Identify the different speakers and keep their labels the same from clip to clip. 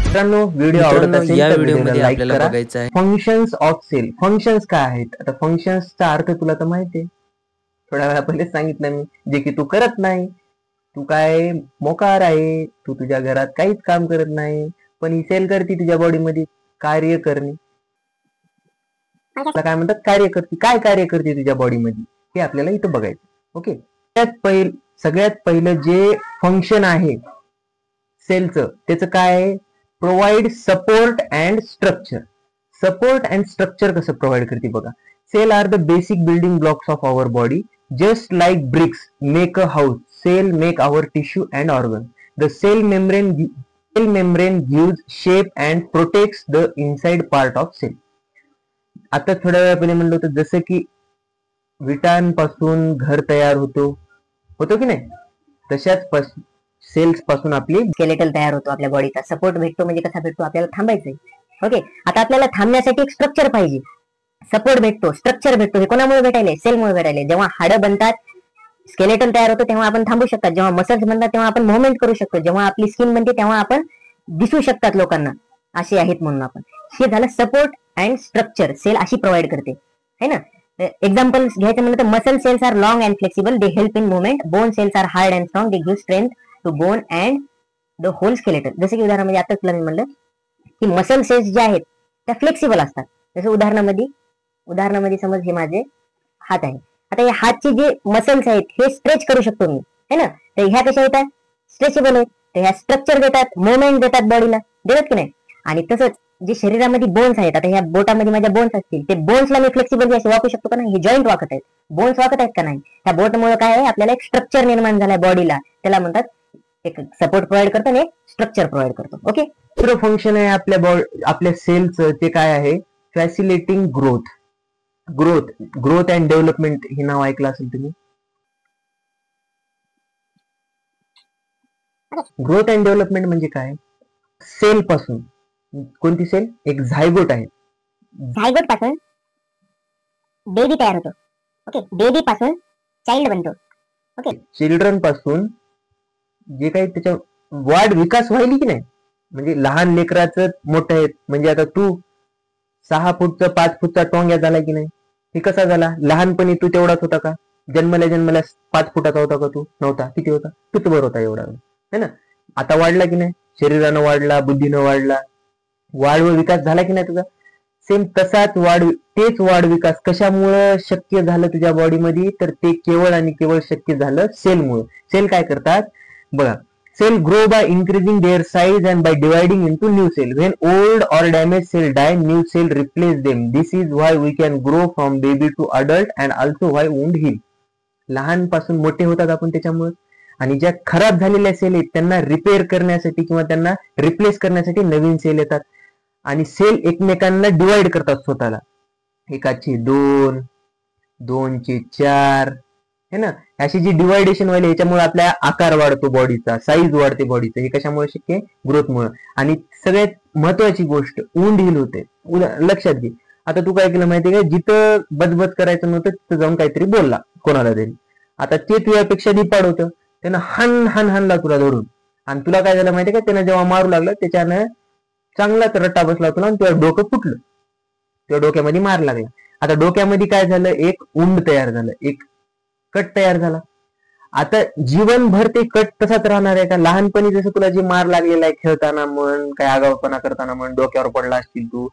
Speaker 1: मित्रांनो, व्हिडिओ आवडत असेल
Speaker 2: या
Speaker 1: तर
Speaker 2: व्हिडिओमध्ये
Speaker 1: लाईक
Speaker 2: आपल्याला
Speaker 1: करा.
Speaker 2: बघायचं आहे
Speaker 1: फंक्शन्स ऑफ सेल. फंक्शन्स काय आहेत? आता फंक्शन्सचा अर्थ तुला तर माहिती आहे, थोड्या वेळा पहिले सांगितलं मी, जे की तू करत नाही. तू काय मोकार आहे, तू तुझ्या घरात काहीच काम करत नाही, पण ही सेल करते तुझ्या बॉडीमध्ये कार्य करणे. काय म्हणतात? कार्य करते. काय कार्य करते तुझ्या बॉडीमध्ये हे आपल्याला इथं बघायचं. ओके, सगळ्यात पहिलं जे फंक्शन आहे सेलचं, त्याचं काय आहे? Provide support and structure. Support and structure कसं प्रोव्हाइड करते बघा. Cell are the basic building blocks of our body. Just like bricks make a house, cell make our tissue and organ. The cell membrane gives shape and protects the inside part of cell. आता थोड्या वेळा पहिले म्हणलं होतं, जसं की विटांपासून घर तयार होतो की नाही, तशाच सेल्स पासून आपली
Speaker 3: स्केलेटल तयार होतो. आपल्या बॉडीचा सपोर्ट भेटतो. म्हणजे कसा भेटतो? आपल्याला थांबायचंय. ओके, आता आपल्याला थांबण्यासाठी एक स्ट्रक्चर पाहिजे. सपोर्ट भेटतो, स्ट्रक्चर भेटतो. हे कोणामुळे भेटायले? सेलमुळे भेटायले. जेव्हा हाडं बनतात, स्केलेटन तयार होतो, तेव्हा आपण थांबू शकतात. जेव्हा मसल्स बनतात तेव्हा आपण मुव्हमेंट करू शकतो. जेव्हा आपली स्किन बनते तेव्हा आपण दिसू शकतात लोकांना, असे आहेत म्हणून आपण. हे झालं सपोर्ट अँड स्ट्रक्चर. सेल अशी प्रोव्हाइड करते, है ना. एक्झाम्पल घ्यायचं म्हणलं तर muscle cells are long and flexible, they help in movement. Bone cells are hard and strong, they give strength to bone and the whole skeleton. जसं की उदाहरणामध्ये आता तुला मी म्हणलं की मसल सेल्स ज्या आहेत त्या फ्लेक्सिबल असतात. जसं उदाहरणामध्ये समज हे माझे हात आहे. आता या हातचे जे मसल्स आहेत हे स्ट्रेच करू शकतो मी, है ना. तर ह्या कशा येतात? स्ट्रेचेबल आहेत. तर ह्या स्ट्रक्चर देतात, मुवमेंट देतात बॉडीला, देतात की नाही. आणि तसंच जे शरीरामध्ये बोन्स आहेत, आता ह्या बोटामध्ये माझ्या बोन्स असतील, ते बोन्सला मी फ्लेक्सिबल असे वाकू शकतो का नाही? हे जॉईंट वाकत आहेत, बोन्स वाकत आहेत का नाही? त्या बोटमुळे काय आहे? आपल्याला एक स्ट्रक्चर निर्माण झालाय बॉडीला. त्याला म्हणतात एक सपोर्ट प्रोव्हाइड करतो आणि एक स्ट्रक्चर प्रोव्हाइड करतो. ओके,
Speaker 1: दुसरं फंक्शन आहे आपल्या सेलचं, ते काय आहे? फॅसिलिटिंग ग्रोथ अँड डेव्हलपमेंट. हे नाव ऐकलं असेल तुम्ही. ग्रोथ अँड डेव्हलपमेंट म्हणजे काय? सेल पासून, कोणती सेल? एक झायगोट आहे.
Speaker 3: झायगोट पासून बेबी तयार होतो. ओके, बेबी पासून चाइल्ड बनतो. ओके,
Speaker 1: चिल्ड्रन पासून जे काही त्याच्या वाढ विकास व्हायली की नाही, म्हणजे लहान लेकराचं मोठं आहे. म्हणजे आता तू 6 फूटचा 5 फूटचा टोंग्या झाला की नाही, हे कसा झाला? लहानपणी तू तेवढाच होता का? जन्मल्या 5 फुटाचा होता का? तू नव्हता. किती होता? तुतभर होता एवढा, है ना. आता वाढला की नाही? शरीरानं वाढला, बुद्धीनं वाढला, वाढ व विकास झाला की नाही तुझा? सेम तसाच तेच वाढ विकास कशामुळं शक्य झालं तुझ्या बॉडीमध्ये? तर ते केवळ आणि केवळ शक्य झालं सेलमुळे. सेल काय करतात बघा. Cell grow by increasing their size and by dividing into new cell. When old or damage cell die, new cell replace them. This is why we can grow from baby to adult and also why wound heal. लहानपासून मोठे होतात आपण त्याच्यामुळे. आणि ज्या खराब झालेल्या sale आहेत त्यांना रिपेअर करण्यासाठी किंवा त्यांना रिप्लेस करण्यासाठी नवीन सेल येतात. आणि सेल एकमेकांना डिवाइड करतात स्वतःला. एकाचे 2, 2चे 4, है ना. अशी जी डिवायडेशन व्हायला, याच्यामुळे आपल्या आकार वाढतो बॉडीचा, साईज वाढते बॉडीचा. हे कशामुळे शक्य आहे? ग्रोथमुळे. आणि सगळ्यात महत्वाची गोष्ट, वुंड हील होते. लक्षात घे. आता तू काय केलं माहितीये का? जिथं बदबद करायचं नव्हतं तिथं जाऊन काहीतरी बोलला कोणाला तरी. आता ते तुझ्यापेक्षा दिपाड होतं, त्यानं हाणला तुला धरून. आणि तुला काय झालं माहितीये का? त्यानं जेव्हा मारू लागलं त्याच्यानं चांगलाच रट्टा बसला तुला आणि तुझं डोकं फुटलं. तुझ्या डोक्यामध्ये मार लागला. आता डोक्यामध्ये काय झालं? एक उंड तयार झालं, एक कट तयार झाला. आता जीवनभर ते कट तसाच राहणार आहे का? लहानपणी जसं तुला जे मार लागलेला आहे, खेळताना म्हण, काय आगाऊपणा करताना म्हण, डोक्यावर पडला असतील तू,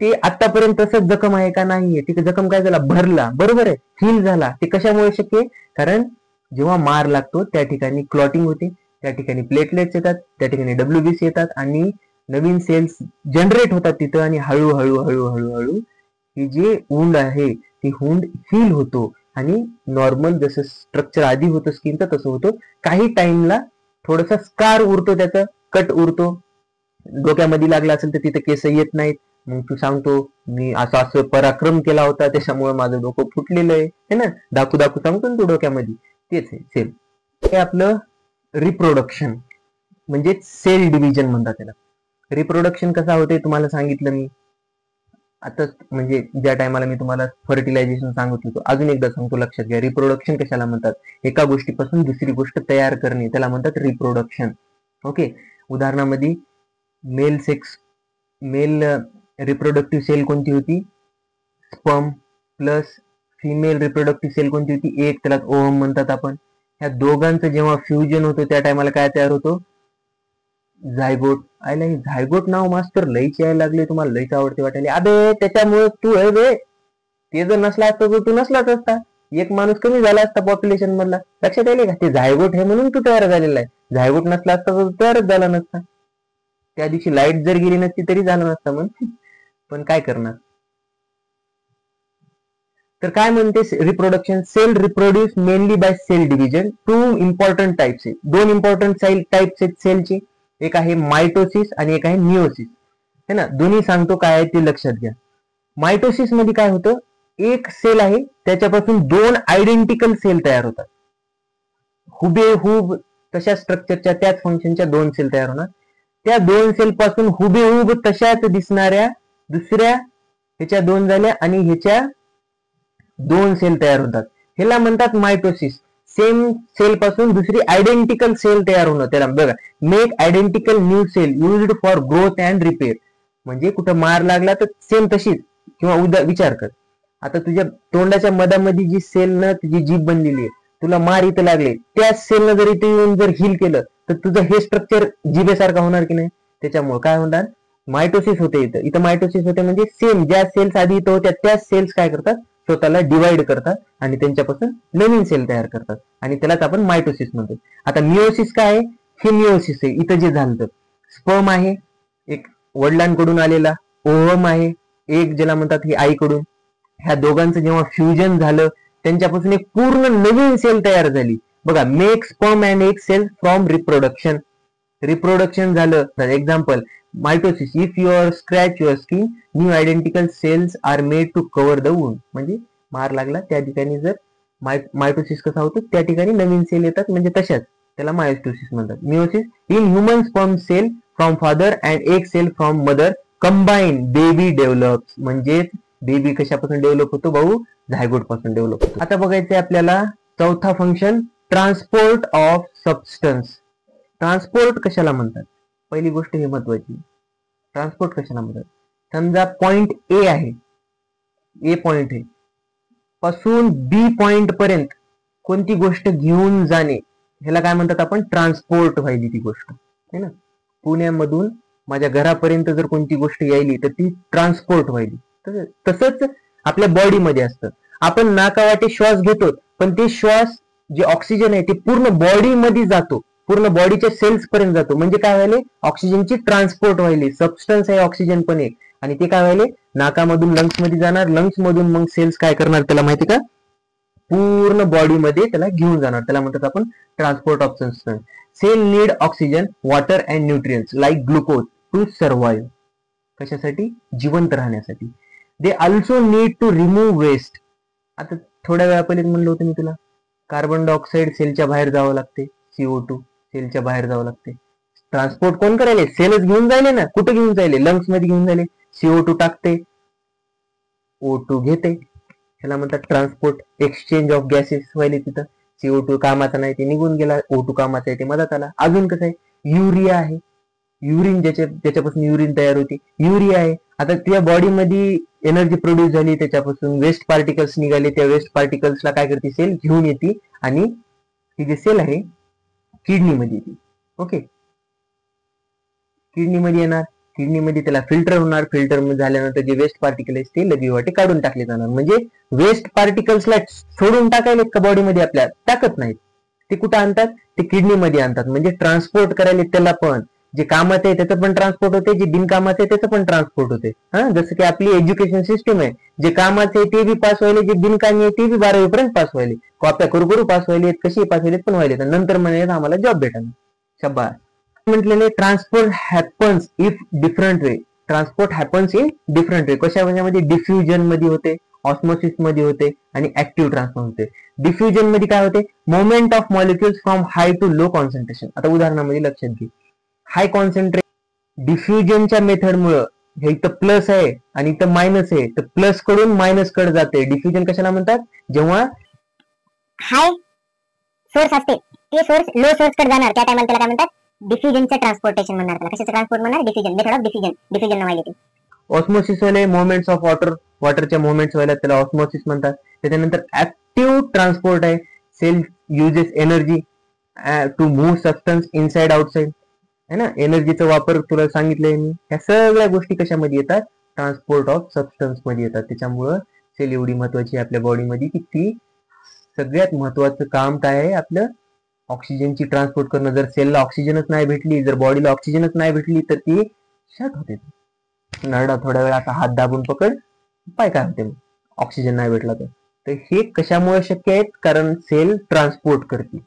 Speaker 1: ते आतापर्यंत तसंच जखम आहे का? नाहीये. तिथे जखम काय झाला? भरला. बरोबर आहे, हील झाला. ते कशामुळे शक्य आहे? कारण जेव्हा मार लागतो त्या ठिकाणी क्लॉटिंग होते, त्या ठिकाणी प्लेटलेट्स येतात, त्या ठिकाणी WBC येतात आणि नवीन सेल्स जनरेट होतात तिथं. आणि हळूहळू ही जी वुंड आहे ती वुंड हील होतो. आणि नॉर्मल जसं स्ट्रक्चर आधी होतं स्किनचं तसं होतं. काही टाइमला थोडासा स्कार उरतो, त्याचा कट उरतो. डोक्यामध्ये लागला असेल तर तिथे केस येत नाहीत. मग तू सांगतो मी असं पराक्रम केला होता त्याच्यामुळे माझं डोकं फुटलेलं आहे, है ना. दाखू सांगतो ना तू डोक्यामध्ये. तेच आहे सेल. हे आपलं रिप्रोडक्शन म्हणजे सेल डिव्हिजन म्हणतात त्याला. रिप्रोडक्शन कसा होते तुम्हाला सांगितलं मी. आता म्हणजे ज्या टायमाला मी तुम्हाला फर्टिलायझेशन सांगत होतो, अजून एकदा सांगतो, लक्षात घ्या. रिप्रोडक्शन कशाला म्हणतात? एका गोष्टीपासून दुसरी गोष्ट तयार करणे, त्याला म्हणतात रिप्रोडक्शन. ओके. उदाहरणामध्ये मेल रिप्रोडक्टिव्ह सेल कोणती होती? Sperm plus female reproductive cell कोणती होती? एक, त्याला ओव्हम म्हणतात आपण. ह्या दोघांचं जेव्हा फ्युजन होतं त्या टायमाला काय तयार होतो? झायगोट. आयला हे झायगोट नाव मास्तर लईच यायला लागले, तुम्हाला लईच आवडते वाटायला. अबे त्याच्यामुळे तू आहे बे, ते जर नसला असता तर तू नसलाच असता, एक माणूस कमी झाला असता पॉप्युलेशन मधला. लक्षात आले का? ते झायगोट हे म्हणून तू तयार झालेला आहे. झायगोट नसला असता तर तयारच झाला नसता. त्या दिवशी लाईट जर गेली नसती तरी झाला नसता मग. पण काय करणार. तर काय म्हणते reproduction? Cell reproduce mainly by cell division. Two important types आहे, दोन इम्पॉर्टंट टाइप्स आहेत सेलचे. एक आहे मायटोसिस आणि एक आहे मिओसिस, है ना. दोन्ही सांगतो काय आहे ते लक्षात घ्या. मायटोसिस मध्ये काय होतं? एक सेल आहे त्याच्यापासून दोन आयडेंटिकल सेल तयार होतात. हुबेहूब तशा स्ट्रक्चरच्या त्याच फंक्शनच्या दोन सेल तयार होणार. त्या दोन सेल पासून हुबेहूब तशाच दिसणाऱ्या दुसऱ्या ह्याच्या दोन झाल्या आणि ह्याच्या दोन सेल तयार होतात. ह्याला म्हणतात मायटोसिस. सेम सेल पासून दुसरी आयडेंटिकल सेल तयार होणं, त्याला बघा make identical new cell used for growth and repair. म्हणजे कुठं मार लागला तर सेम तशीच. किंवा विचार कर, आता तुझ्या तोंडाच्या मधामध्ये जी सेल न तुझी जीभ बनलेली आहे, तुला मार इथं लागले, त्या सेलनं जर इथे येऊन जर हील केलं तर तुझं हे स्ट्रक्चर जिभेसारखं होणार की नाही? त्याच्यामुळे काय होणार? मायटोसिस होते. इथं मायटोसिस होते म्हणजे सेम ज्या सेल्स आधी इथं होत्या त्याच सेल्स काय करतात? स्वतःला डिवाइड करतात आणि त्यांच्यापासून नवीन सेल तयार करतात आणि त्यालाच आपण मायटोसिस म्हणतो. आता मिओसिस काय आहे? हे मिओसिस आहे. इथं जे झालं स्पर्म आहे एक वडिलांकडून आलेला, ओव्हम आहे एक ज्याला म्हणतात ही आईकडून. ह्या दोघांचं जेव्हा फ्युजन झालं त्यांच्यापासून एक पूर्ण नवीन सेल तयार झाली. बघा, make sperm and egg cell from reproduction. Reproduction झालं. Example mitosis. If your scratch your skin new identical cells are made to cover the wound. म्हणजे मार लागला त्या ठिकाणी जर मायटोसिस कसा होतो, त्या ठिकाणी नवीन सेल येतात म्हणजे तशाच, त्याला मायटोसिस म्हणतात. Meiosis. In human sperm cell from father and egg cell from mother combine baby develops. म्हणजे बेबी कशापासून डेव्हलप होतो भाऊ? झायगोट पासून डेव्हलप होतो. आता बघायचंय आपल्याला चौथा function, transport of substance. Transport कशाला म्हणतात? पहिली गोष्ट ही महत्वाची, ट्रान्सपोर्ट कशाला म्हणतात? समजा पॉइंट ए आहे, ए पॉइंट आहे पासून बी पॉइंट पर्यंत कोणती गोष्ट घेऊन जाणे, ह्याला काय म्हणतात आपण? ट्रान्सपोर्ट व्हायली ती गोष्ट, है ना. पुण्यामधून माझ्या घरापर्यंत जर कोणती गोष्ट यायली तर ती ट्रान्सपोर्ट व्हायली. तसंच आपल्या बॉडीमध्ये असतं. आपण नाकावाटे श्वास घेतो पण ते श्वास जे ऑक्सिजन आहे ते पूर्ण बॉडीमध्ये जातो, पूर्ण बॉडीच्या सेल्स पर्यंत जातो. म्हणजे काय व्हायले? ऑक्सिजनची ट्रान्सपोर्ट व्हायली. सबस्टन्स आहे ऑक्सिजन पण एक, आणि ते काय व्हायले? नाकामधून लंग्स मध्ये जाणार, लंग्स मधून मग सेल्स काय करणार त्याला माहिती का? पूर्ण बॉडीमध्ये त्याला घेऊन जाणार, त्याला म्हणतात आपण transport of substance. Cell need oxygen, water and nutrients like glucose to survive. कशासाठी? जिवंत राहण्यासाठी. They also need to remove waste. आता थोड्या वेळा पहिले म्हणलं होतं मी तुला, कार्बन डायऑक्साईड सेलच्या बाहेर जावं लागते, CO2 सेलच्या बाहेर जावं लागते. ट्रान्सपोर्ट कोण करायले? सेलच घेऊन जायले ना. कुठे घेऊन जायले? लंग्स मध्ये घेऊन जायले. CO2 टाकते, O2 घेते, ह्याला म्हणतात ट्रान्सपोर्ट. एक्सचेंज ऑफ गॅसेस व्हायले तिथं. CO2 कामाचा नाही ते निघून गेला, O2 कामाचा आहे ते मदत आला. अजून कसं आहे? युरिया आहे, युरिन ज्याच्यापासून युरिन तयार होते, युरिया आहे. आता तुझ्या बॉडीमध्ये एनर्जी प्रोड्यूस झाली, त्याच्यापासून वेस्ट पार्टिकल्स निघाले, त्या वेस्ट पार्टिकल्सला काय करते? सेल घेऊन येते आणि ही जी सेल आहे किडनीमध्ये येते. ओके, किडनीमध्ये येणार, किडनीमध्ये त्याला फिल्टर होणार, फिल्टर झाल्यानंतर जे वेस्ट पार्टिकल आहेत ते लगे वाटे काढून टाकले जाणार. म्हणजे वेस्ट पार्टिकल्सला सोडून टाकायला का बॉडीमध्ये आपल्या टाकत नाहीत, ते कुठं आणतात? ते किडनीमध्ये आणतात. म्हणजे ट्रान्सपोर्ट करायला त्याला पण जे कामाचं आहे त्याचं पण ट्रान्सपोर्ट होते, जे बिनकामाचं आहे त्याचं पण ट्रान्सपोर्ट होते. हा, जसं की आपली एज्युकेशन सिस्टम आहे, जे कामाचे आहे ते बी पास व्हायले, जे बिनकामी आहे ते बी 12वी पर्यंत पास व्हायले, कॉप्या करू पास व्हायले, कशी पास व्हायले पण व्हायले, नंतर म्हणे आम्हाला जॉब भेटणार. शब्बास. म्हटलेले transport happens if different way. Transport happens in different वे. कशामध्ये? डिफ्युजन मध्ये होते, ऑस्मोसिस मध्ये होते आणि ऍक्टिव्ह ट्रान्सफर होते. डिफ्युजन मध्ये काय होते? Movement of molecules from high to low concentration. आता उदाहरणामध्ये लक्षात घे, हाय कॉन्सन्ट्रेशन डिफ्युजनच्या मेथडमुळे हे इथं प्लस आहे आणि इथं मायनस आहे, तर प्लस कडून मायनस कडे जाते. डिफ्युजन कशाला म्हणतात? जेव्हा
Speaker 3: हाय सोर्स असते ते सोर्स लो सोर्स कडे जाणार त्या टायमाला त्याला काय म्हणतात? डिफ्युजनचं ट्रान्सपोर्टेशन म्हणणार. त्याला कशाचं ट्रान्सपोर्ट म्हणणार? डिफ्युजन. मेथड ऑफ डिफ्युजन नाव आहे ते.
Speaker 1: ऑस्मोसिस वाले मोमेंट्स ऑफ वॉटरच्या मोमेंट्स व्हायला त्याला ऑस्मोसिस म्हणतात. त्याच्यानंतर ऍक्टिव्ह ट्रान्सपोर्ट आहे. Cell uses energy to move substance inside outside, है ना. एनर्जीचा वापर तुला सांगितलंय मी. ह्या सगळ्या गोष्टी कशामध्ये येतात? ट्रान्सपोर्ट ऑफ सबस्टन्स मध्ये येतात. त्याच्यामुळं सेल एवढी महत्वाची आहे आपल्या बॉडीमध्ये की ती सगळ्यात महत्वाचं काम काय आहे? आपलं ऑक्सिजनची ट्रान्सपोर्ट करणं. जर सेलला ऑक्सिजनच नाही भेटली, जर बॉडीला ऑक्सिजनच नाही भेटली, तर ती शॉर्ट होते. नरडा थोड्या वेळ असा हात दाबून पकड, पाय काय होते मग ऑक्सिजन नाही भेटला तर. हे कशामुळे शक्य आहेत? कारण सेल ट्रान्सपोर्ट करते.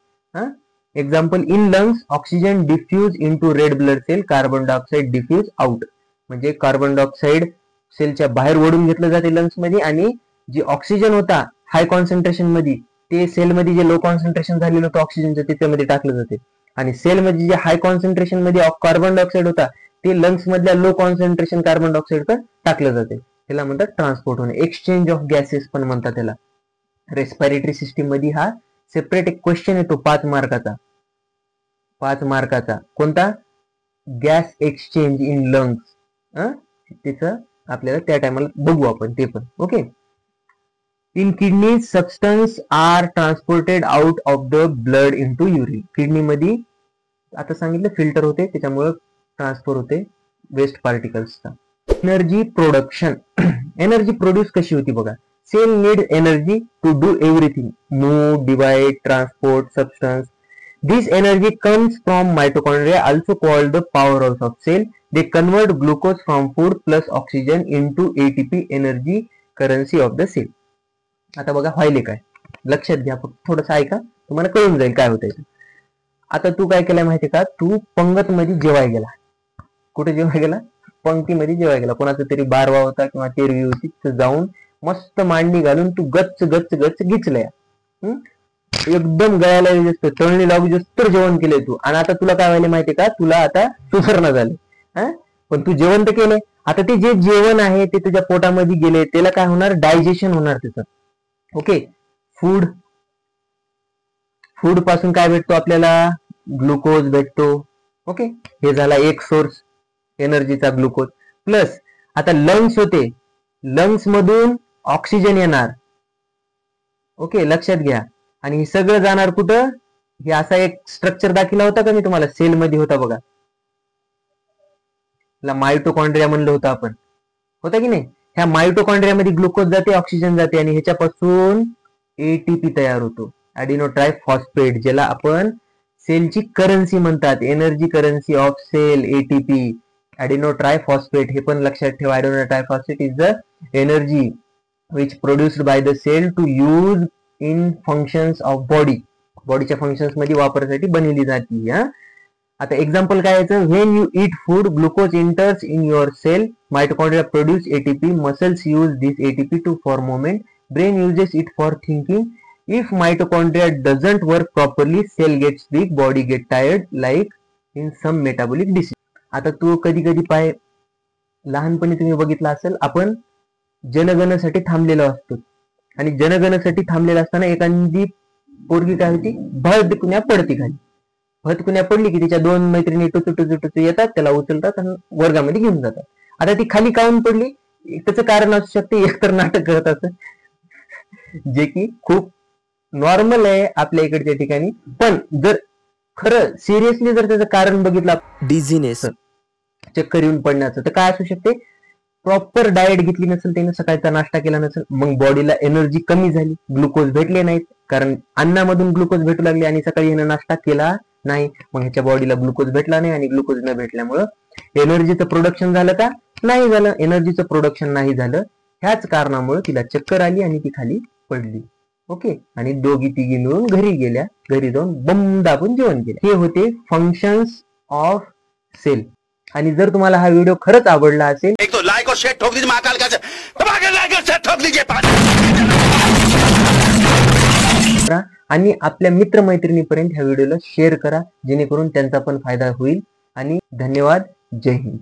Speaker 1: Example, in lungs oxygen diffuse into red blood cell, carbon dioxide diffuse out. म्हणजे कार्बन डायऑक्साइड सेलच्या बाहेर ओढून घेतलं जाते लंग्स मध्ये, आणि जे ऑक्सिजन होता हाय कॉन्सन्ट्रेशन मध्ये ते सेलमध्ये जे लो कॉन्सन्ट्रेशन झालेलं होतं ऑक्सिजनचं त्याच्यामध्ये टाकलं जाते. आणि सेलमध्ये जे हाय कॉन्सन्ट्रेशन मध्ये कार्बन डायऑक्साइड होता ते लंग्स मधल्या लो कॉन्सन्ट्रेशन कार्बन डायऑक्साइड टाकलं जाते. त्याला म्हणतात ट्रान्सपोर्ट होणे. एक्सचेंज ऑफ गॅसेस पण म्हणतात त्याला. रेस्पिरेटरी सिस्टीम मध्ये हा सेपरेट एक क्वेश्चन येतो 5 मार्काचा. कोणता? Gas exchange in lungs. त्याचं आपल्याला त्या टायमाला बघू आपण ते पण. Okay. In kidney substance are transported out of the blood into urine. Kidney मध्ये आता सांगितलं फिल्टर होते त्याच्यामुळे ट्रान्सफर होते वेस्ट पार्टिकल्सचा. Energy production. एनर्जी प्रोड्यूस कशी होती बघा. Cell need energy to do everything, move, divide, transport substance. This energy comes from mitochondria, also called the powerhouse of cell. They convert glucose from food plus oxygen into ATP, energy currency of the cell. आता बघा व्हायले काय, लक्षात घ्या, फक्त थोडंसं ऐका, तुम्हाला कळून जाईल काय होतंय. आता तू काय केलंय माहितीये का? तू पंगत मध्ये जेवाय गेला. कुठे जेवाय गेला? पंक्तीमध्ये जेवाय गेला. कोणाचा तरी बारवा होता किंवा तेरवी होती, तर जाऊन मस्त मांडणी घालून तू गच्च गच्च गच्च गिचलंय. एकदम गळ्याला दिसतो, तळणी लागू तर जेवण केलंय तू. आणि आता तुला काय व्हायला माहितीये का? तुला आता सुधारणा झाली. पण तू जेवण तर केलंय. आता ते जे जेवण आहे ते तुझ्या पोटामध्ये गेले, त्याला काय होणार? डायजेशन होणार त्याचं. ओके. फूड पासून काय भेटतो आपल्याला? ग्लुकोज भेटतो. ओके. हे झाला एक सोर्स एनर्जीचा, ग्लुकोज. प्लस आता लंग्स होते, लंग्स मधून ऑक्सिजन येणार. ओके, लक्षात घ्या. आणि हे सगळं जाणार कुठं? हे असा एक स्ट्रक्चर दाखवला होता का मी तुम्हाला? सेल मध्ये होता बघा, माइटोकॉन्ड्रिया म्हणलं होतं आपण, होता की नाही? ह्या माइटोकॉन्ड्रियामध्ये ग्लुकोज जाते, ऑक्सिजन जाते, आणि ह्याच्यापासून एटीपी तयार होतो, ॲडिनो ट्रायफॉस्फेट, ज्याला आपण सेलची करन्सी म्हणतात. Energy currency of cell, ATP, adeno triphosphate. हे पण लक्षात ठेवा. Adeno triphosphate is the energy which produced by the cell to use in functions of body. बॉडीच्या फंक्शन्स मध्ये वापरासाठी बनवली जाते. आता एक्झाम्पल काय याचं? When you eat food, glucose enters in your cell, mitochondria produce ATP, muscles use this ATP to for movement, brain uses it for thinking. If mitochondria doesn't work properly, cell gets weak, body get tired, like in some metabolic disease. आता तू कधी कधी पाय, लहानपणी तुम्ही बघितलं असेल, आपण जनगणसाठी थांबलेलो असतो, आणि जनगणसाठी थांबलेला असताना एखादी पोरगी काय होती? भदकुन्या पडती खाली. भदकुन्या पडली की तिच्या 2 मैत्रिणी टुचू येतात, त्याला उचलतात आणि वर्गामध्ये घेऊन जातात. आता ती खाली काऊन पडली? त्याचं कारण असू शकते, एकतर नाटक करत असत, जे की खूप नॉर्मल आहे आपल्या इकडच्या ठिकाणी. पण जर खरं सिरियसली जर त्याचं कारण बघितलं, डिझिनेस, चक्कर येऊन पडण्याचं, तर काय असू शकते? प्रॉपर डाएट घेतली नसेल, त्याने सकाळचा नाश्ता केला नसेल, मग बॉडीला एनर्जी कमी झाली, ग्लुकोज भेटले नाहीत, कारण अन्नामधून ग्लुकोज भेटू लागले आणि सकाळी यानं नाश्ता केला नाही, मग ह्याच्या बॉडीला ग्लुकोज भेटला नाही, आणि ग्लुकोज न भेटल्यामुळं एनर्जीचं प्रोडक्शन झालं का? नाही झालं. एनर्जीचं प्रोडक्शन नाही झालं, ह्याच कारणामुळे तिला चक्कर आली आणि ती खाली पडली. ओके. आणि दोघी तिघी मिळून घरी गेल्या, घरी जाऊन बम दाबून जेवण केलं. हे होते फंक्शन्स ऑफ सेल. आणि जर तुम्हाला हा व्हिडिओ खरंच आवडला असेल,
Speaker 2: एक तो लाइक और शेयर ठोक दीजिए, महाकाल का लाइक और शेयर ठोक दीजिए,
Speaker 1: आणि आपल्या मित्रमैत्रिणीपर्यंत ह्या व्हिडिओला शेअर करा, जेणेकरून त्यांचा पण फायदा होईल. आणि धन्यवाद. जय हिंद.